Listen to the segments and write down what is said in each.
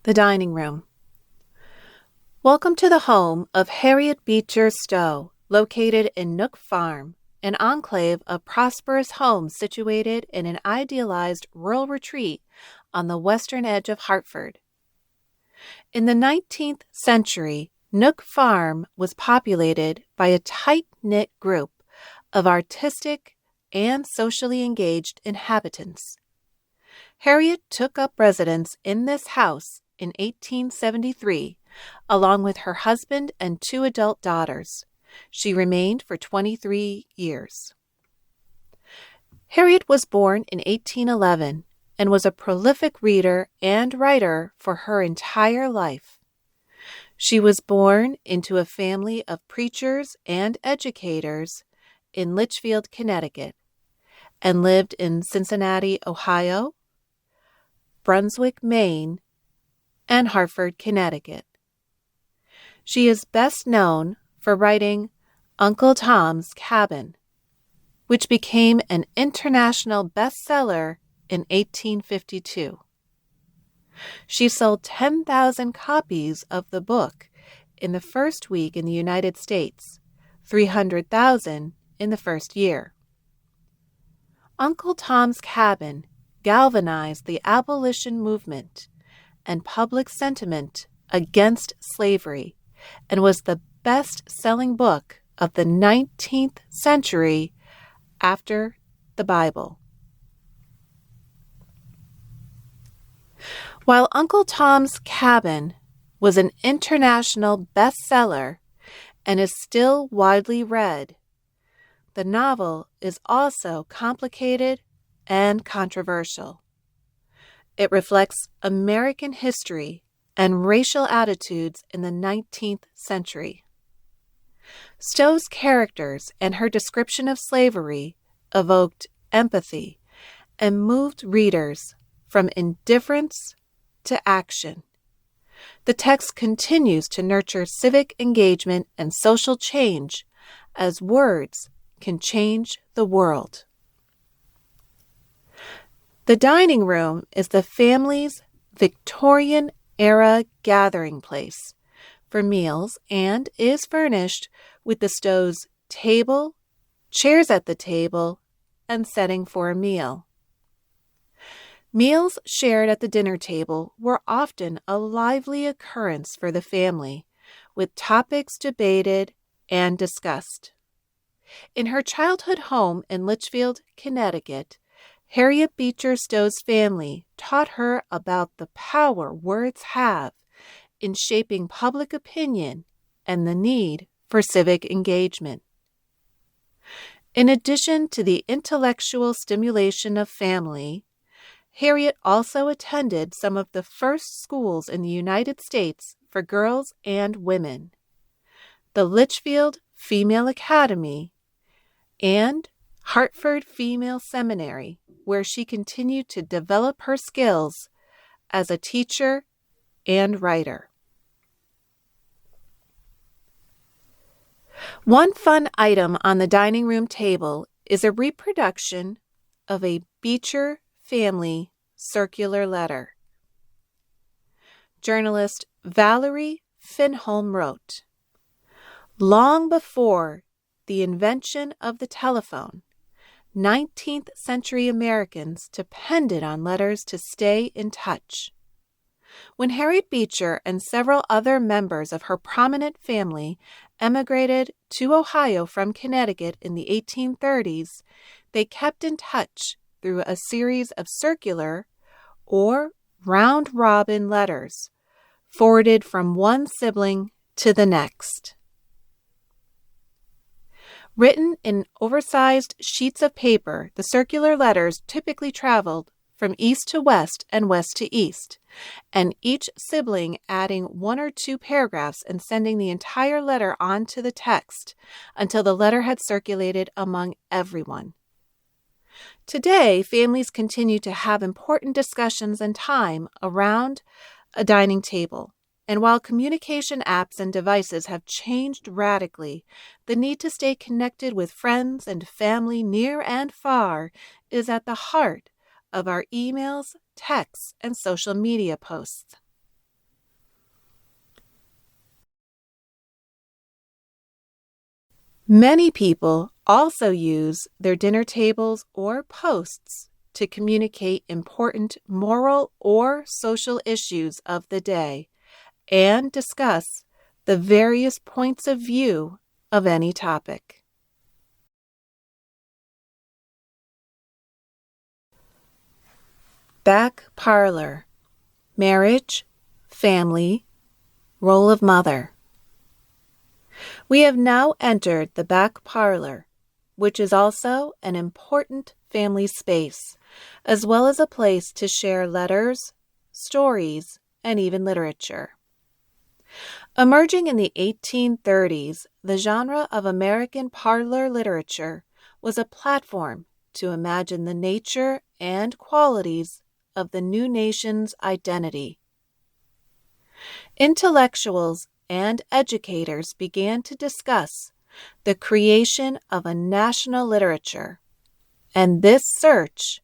The dining room. Welcome to the home of Harriet Beecher Stowe, located in Nook Farm, an enclave of prosperous homes situated in an idealized rural retreat on the western edge of Hartford. In the 19th century, Nook Farm was populated by a tight-knit group of artistic and socially engaged inhabitants. Harriet took up residence in this house in 1873, along with her husband and 2 adult daughters. She remained for 23 years. Harriet was born in 1811 and was a prolific reader and writer for her entire life. She was born into a family of preachers and educators in Litchfield, Connecticut, and lived in Cincinnati, Ohio, Brunswick, Maine, and Hartford, Connecticut. She is best known for writing Uncle Tom's Cabin, which became an international bestseller in 1852. She sold 10,000 copies of the book in the first week in the United States, 300,000 in the first year. Uncle Tom's Cabin galvanized the abolition movement and public sentiment against slavery and was the best-selling book of the 19th century after the Bible. While Uncle Tom's Cabin was an international bestseller and is still widely read, the novel is also complicated and controversial. It reflects American history and racial attitudes in the 19th century. Stowe's characters and her description of slavery evoked empathy and moved readers from indifference to action. The text continues to nurture civic engagement and social change as words can change the world. The dining room is the family's Victorian-era gathering place for meals and is furnished with the Stowe's table, chairs at the table, and setting for a meal. Meals shared at the dinner table were often a lively occurrence for the family, with topics debated and discussed. In her childhood home in Litchfield, Connecticut, Harriet Beecher Stowe's family taught her about the power words have in shaping public opinion and the need for civic engagement. In addition to the intellectual stimulation of family, Harriet also attended some of the first schools in the United States for girls and women, the Litchfield Female Academy and Hartford Female Seminary, where she continued to develop her skills as a teacher and writer. One fun item on the dining room table is a reproduction of a Beecher family circular letter. Journalist Valerie Finholm wrote, "Long before the invention of the telephone, 19th century Americans depended on letters to stay in touch. When Harriet Beecher and several other members of her prominent family emigrated to Ohio from Connecticut in the 1830s, they kept in touch through a series of circular or round-robin letters forwarded from one sibling to the next. Written in oversized sheets of paper, the circular letters typically traveled from east to west and west to east, and each sibling adding 1 or 2 paragraphs and sending the entire letter onto the text until the letter had circulated among everyone. Today, families continue to have important discussions and time around a dining table. And while communication apps and devices have changed radically, the need to stay connected with friends and family near and far is at the heart of our emails, texts, and social media posts. Many people also use their dinner tables or posts to communicate important moral or social issues of the day and discuss the various points of view of any topic. Back parlor, marriage, family, role of mother. We have now entered the back parlor, which is also an important family space, as well as a place to share letters, stories, and even literature. Emerging in the 1830s, the genre of American parlor literature was a platform to imagine the nature and qualities of the new nation's identity. Intellectuals and educators began to discuss the creation of a national literature, and this search,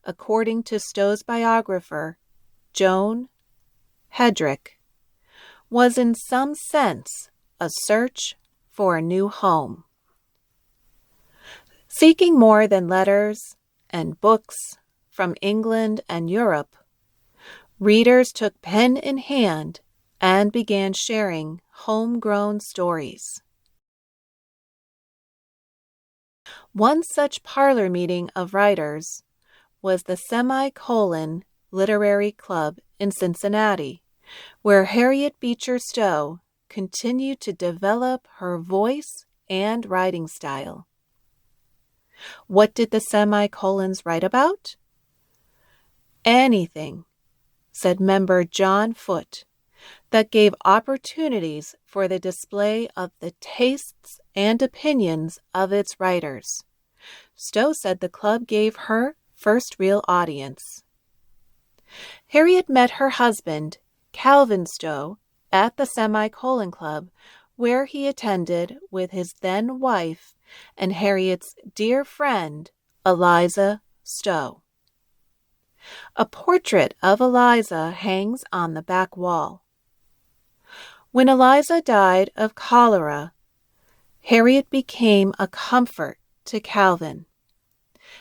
according to Stowe's biographer, Joan Hedrick, was in some sense a search for a new home. Seeking more than letters and books from England and Europe, readers took pen in hand and began sharing homegrown stories. One such parlor meeting of writers was the Semicolon Literary Club in Cincinnati, where Harriet Beecher Stowe continued to develop her voice and writing style. What did the Semicolons write about? Anything, said member John Foote, that gave opportunities for the display of the tastes and opinions of its writers. Stowe said the club gave her first real audience. Harriet met her husband, Calvin Stowe, at the Semicolon Club, where he attended with his then wife and Harriet's dear friend, Eliza Stowe. A portrait of Eliza hangs on the back wall. When Eliza died of cholera, Harriet became a comfort to Calvin,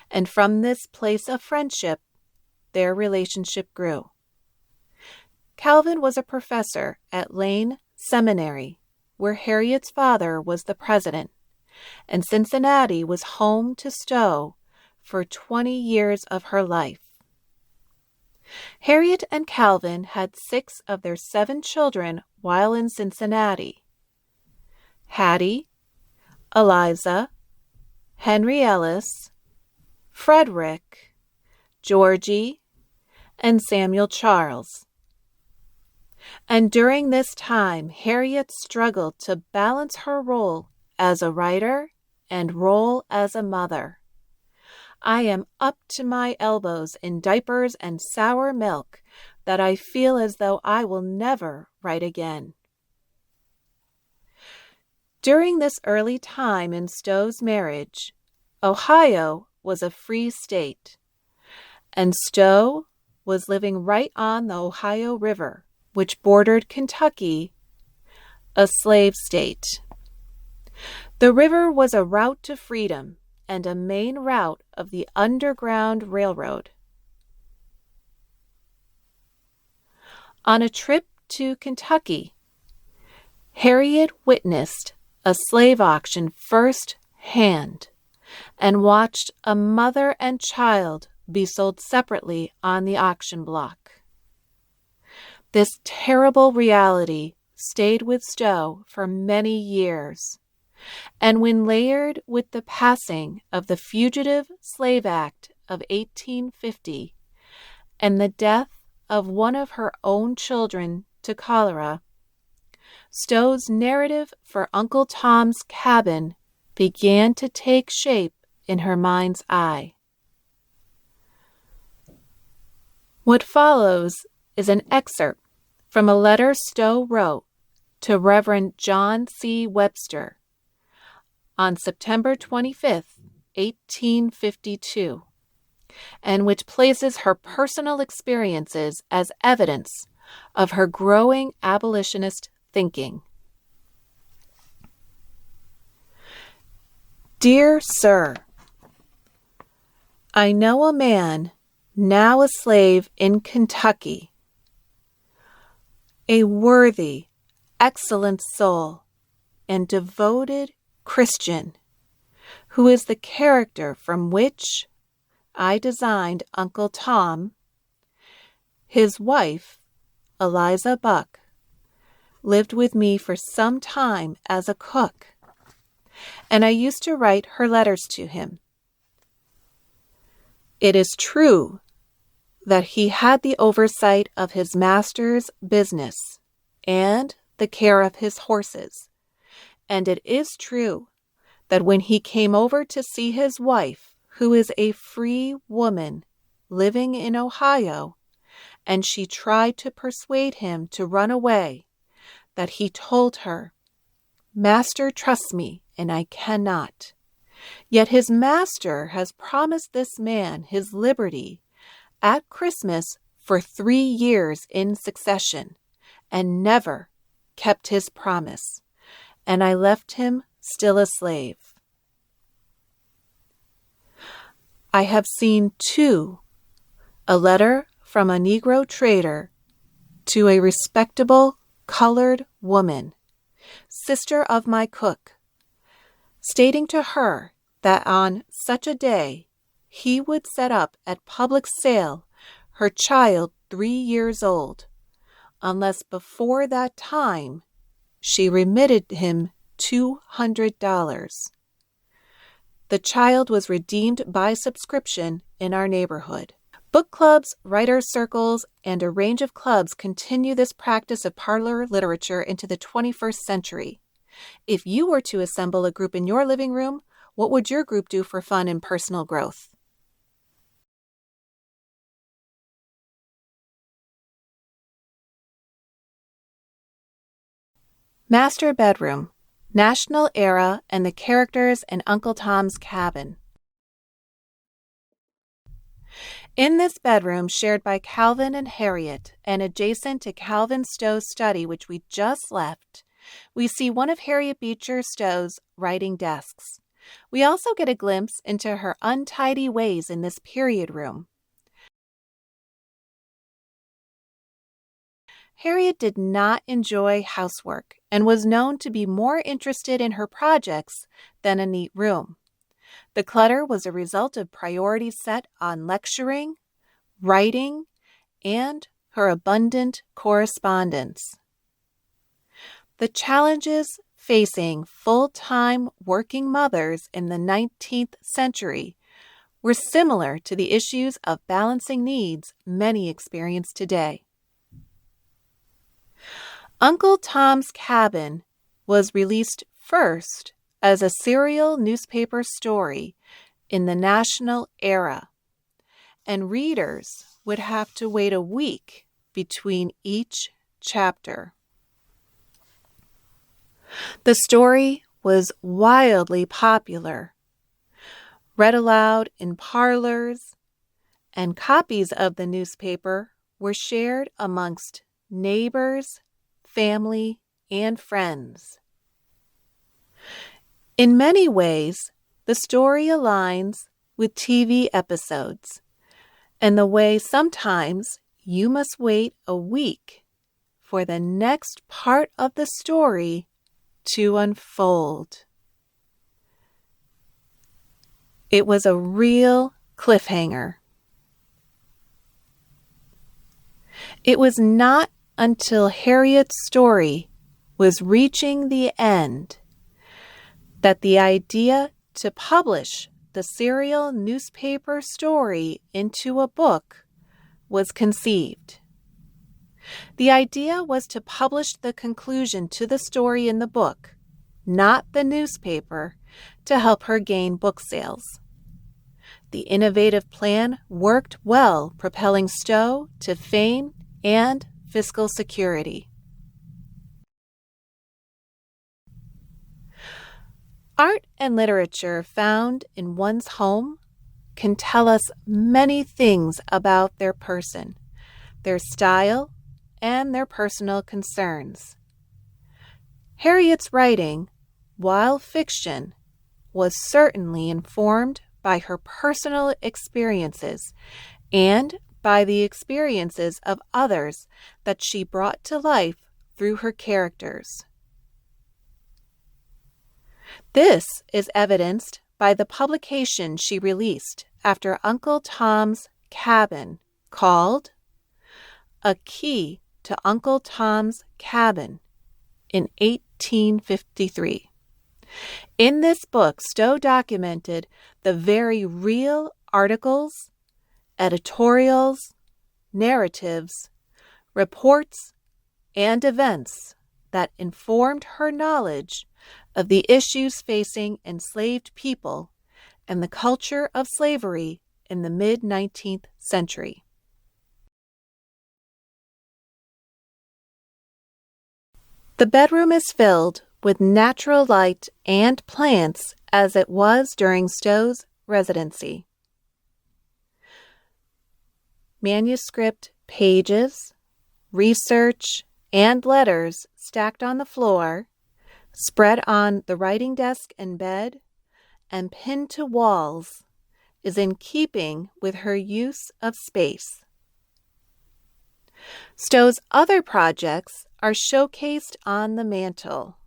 and from this place of friendship, their relationship grew. Calvin was a professor at Lane Seminary, where Harriet's father was the president, and Cincinnati was home to Stowe for 20 years of her life. Harriet and Calvin had 6 of their 7 children while in Cincinnati: Hattie, Eliza, Henry Ellis, Frederick, Georgie, and Samuel Charles. And during this time, Harriet struggled to balance her role as a writer and role as a mother. I am up to my elbows in diapers and sour milk that I feel as though I will never write again. During this early time in Stowe's marriage, Ohio was a free state, and Stowe was living right on the Ohio River, which bordered Kentucky, a slave state. The river was a route to freedom and a main route of the Underground Railroad. On a trip to Kentucky, Harriet witnessed a slave auction firsthand and watched a mother and child be sold separately on the auction block. This terrible reality stayed with Stowe for many years, and when layered with the passing of the Fugitive Slave Act of 1850 and the death of one of her own children to cholera, Stowe's narrative for Uncle Tom's Cabin began to take shape in her mind's eye. What follows is an excerpt from a letter Stowe wrote to Reverend John C. Webster on September 25, 1852, and which places her personal experiences as evidence of her growing abolitionist thinking. Dear Sir, I know a man, now a slave in Kentucky, a worthy, excellent soul, and devoted Christian, who is the character from which I designed Uncle Tom. His wife, Eliza Buck, lived with me for some time as a cook, and I used to write her letters to him. It is true that he had the oversight of his master's business and the care of his horses, and it is true that when he came over to see his wife, who is a free woman living in Ohio, and she tried to persuade him to run away, that he told her, "Master trusts me, and I cannot." Yet his master has promised this man his liberty at Christmas for 3 years in succession, and never kept his promise, and I left him still a slave. I have seen too a letter from a Negro trader to a respectable colored woman, sister of my cook, stating to her that on such a day he would set up at public sale her child 3 years old, unless before that time she remitted him $200. The child was redeemed by subscription in our neighborhood. Book clubs, writers' circles, and a range of clubs continue this practice of parlor literature into the 21st century. If you were to assemble a group in your living room, what would your group do for fun and personal growth? Master Bedroom, National Era and the Characters in Uncle Tom's Cabin. In this bedroom shared by Calvin and Harriet and adjacent to Calvin Stowe's study, which we just left, we see one of Harriet Beecher Stowe's writing desks. We also get a glimpse into her untidy ways in this period room. Harriet did not enjoy housework and was known to be more interested in her projects than a neat room. The clutter was a result of priorities set on lecturing, writing, and her abundant correspondence. The challenges facing full-time working mothers in the 19th century were similar to the issues of balancing needs many experience today. Uncle Tom's Cabin was released first as a serial newspaper story in the National Era, and readers would have to wait a week between each chapter. The story was wildly popular, read aloud in parlors, and copies of the newspaper were shared amongst neighbors, family, and friends. In many ways, the story aligns with TV episodes, and the way sometimes you must wait a week for the next part of the story to unfold. It was a real cliffhanger. It was not until Harriet's story was reaching the end that the idea to publish the serial newspaper story into a book was conceived. The idea was to publish the conclusion to the story in the book, not the newspaper, to help her gain book sales. The innovative plan worked well, propelling Stowe to fame and fiscal security. Art and literature found in one's home can tell us many things about their person, their style, and their personal concerns. Harriet's writing, while fiction, was certainly informed by her personal experiences and by the experiences of others that she brought to life through her characters. This is evidenced by the publication she released after Uncle Tom's Cabin called A Key to Uncle Tom's Cabin in 1853. In this book, Stowe documented the very real articles, editorials, narratives, reports, and events that informed her knowledge of the issues facing enslaved people and the culture of slavery in the mid-19th century. The bedroom is filled with natural light and plants as it was during Stowe's residency. Manuscript pages, research, and letters stacked on the floor, spread on the writing desk and bed, and pinned to walls, is in keeping with her use of space. Stowe's other projects are showcased on the mantel.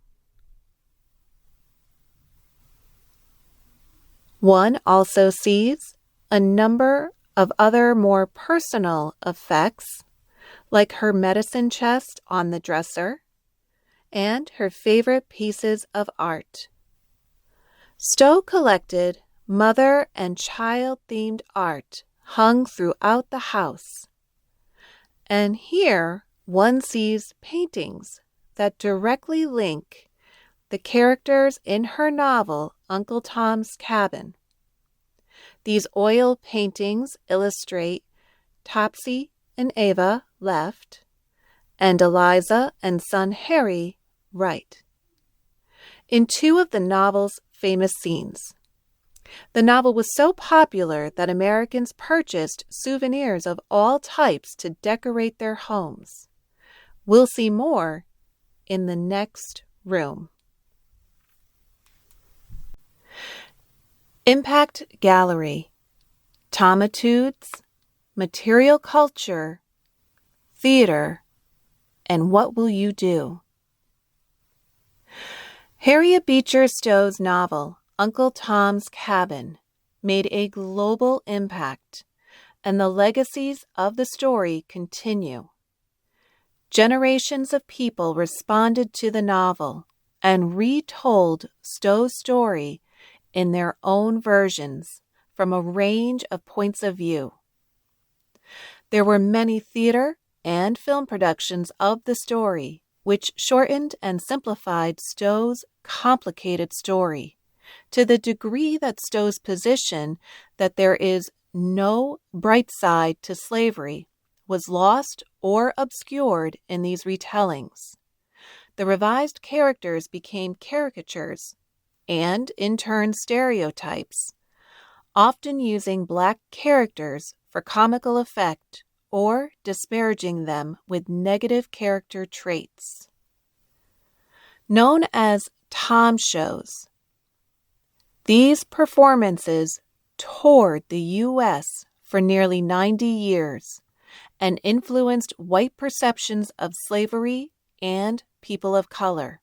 One also sees a number of other more personal effects, like her medicine chest on the dresser and her favorite pieces of art. Stowe collected mother and child-themed art hung throughout the house. And here one sees paintings that directly link the characters in her novel, Uncle Tom's Cabin. These oil paintings illustrate Topsy and Ava, left, and Eliza and son Harry, right, in two of the novel's famous scenes. The novel was so popular that Americans purchased souvenirs of all types to decorate their homes. We'll see more in the next room. Impact Gallery, Tomitudes, Material Culture, Theater, and What Will You Do? Harriet Beecher Stowe's novel, Uncle Tom's Cabin, made a global impact, and the legacies of the story continue. Generations of people responded to the novel and retold Stowe's story in their own versions from a range of points of view. There were many theater and film productions of the story, which shortened and simplified Stowe's complicated story to the degree that Stowe's position that there is no bright side to slavery was lost or obscured in these retellings. The revised characters became caricatures and, in turn, stereotypes, often using Black characters for comical effect or disparaging them with negative character traits. Known as Tom shows, these performances toured the U.S. for nearly 90 years and influenced white perceptions of slavery and people of color.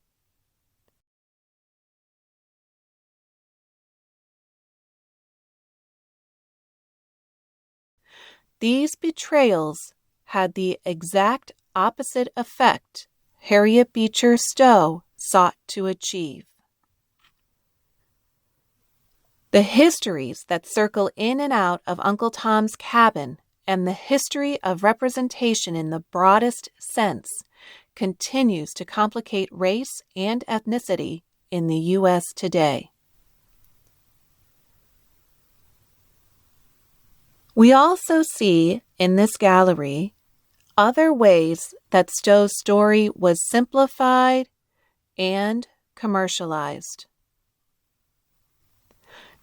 These betrayals had the exact opposite effect Harriet Beecher Stowe sought to achieve. The histories that circle in and out of Uncle Tom's Cabin and the history of representation in the broadest sense continues to complicate race and ethnicity in the U.S. today. We also see in this gallery other ways that Stowe's story was simplified and commercialized.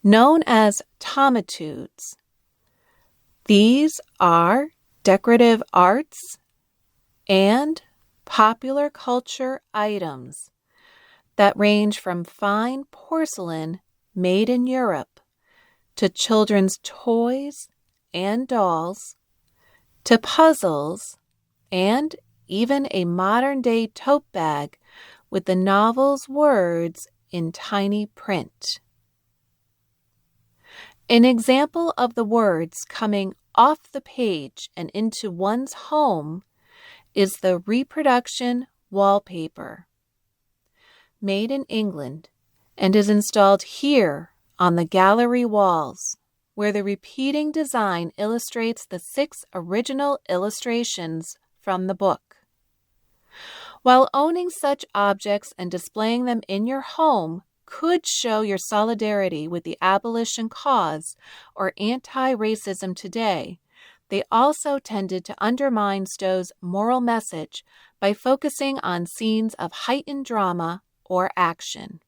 Known as tomitudes, these are decorative arts and popular culture items that range from fine porcelain made in Europe, to children's toys and dolls, to puzzles, and even a modern-day tote bag with the novel's words in tiny print. An example of the words coming off the page and into one's home is the reproduction wallpaper, made in England, and is installed here on the gallery walls, where the repeating design illustrates the 6 original illustrations from the book. While owning such objects and displaying them in your home could show your solidarity with the abolition cause or anti-racism today, they also tended to undermine Stowe's moral message by focusing on scenes of heightened drama or action.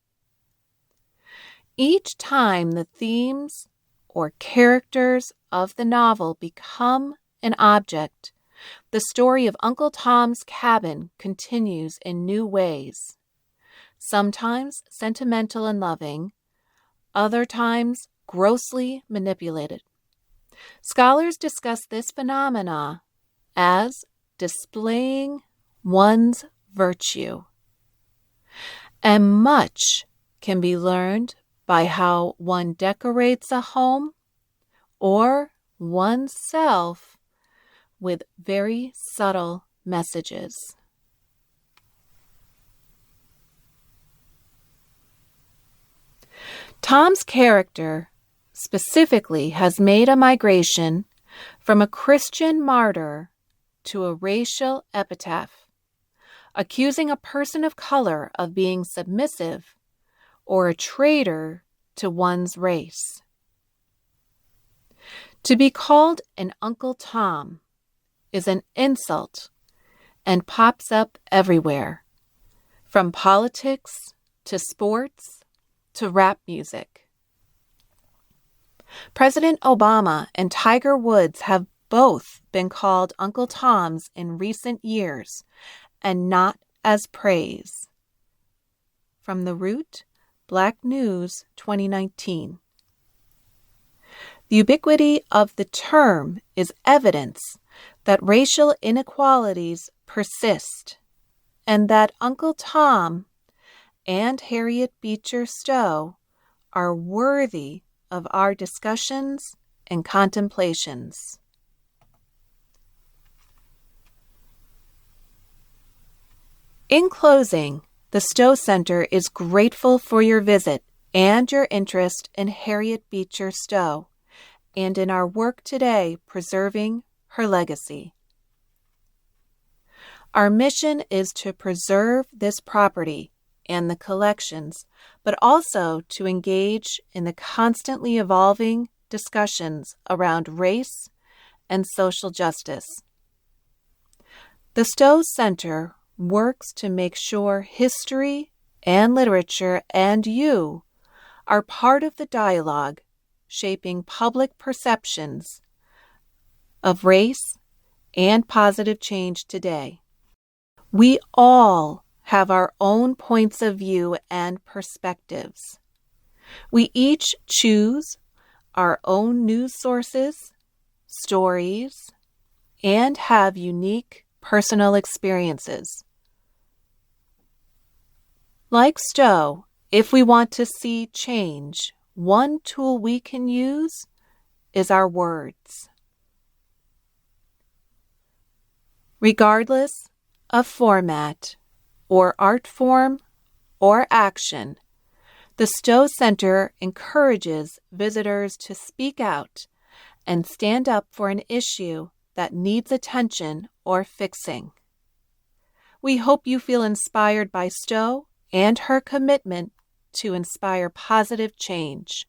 Each time the themes or characters of the novel become an object, the story of Uncle Tom's Cabin continues in new ways. Sometimes sentimental and loving, other times grossly manipulated. Scholars discuss this phenomena as displaying one's virtue. And much can be learned by how one decorates a home or oneself with very subtle messages. Tom's character specifically has made a migration from a Christian martyr to a racial epitaph, accusing a person of color of being submissive or a traitor to one's race. To be called an Uncle Tom is an insult and pops up everywhere, from politics to sports to rap music. President Obama and Tiger Woods have both been called Uncle Toms in recent years, and not as praise. From The Root, Black News, 2019. The ubiquity of the term is evidence that racial inequalities persist, and that Uncle Tom and Harriet Beecher Stowe are worthy of our discussions and contemplations. In closing, the Stowe Center is grateful for your visit and your interest in Harriet Beecher Stowe and in our work today preserving her legacy. Our mission is to preserve this property and the collections, but also to engage in the constantly evolving discussions around race and social justice. The Stowe Center works to make sure history and literature and you are part of the dialogue shaping public perceptions of race and positive change today. We all have our own points of view and perspectives. We each choose our own news sources, stories, and have unique personal experiences. Like Stowe, if we want to see change, one tool we can use is our words. Regardless of format or art form or action, the Stowe Center encourages visitors to speak out and stand up for an issue that needs attention or fixing. We hope you feel inspired by Stowe and her commitment to inspire positive change.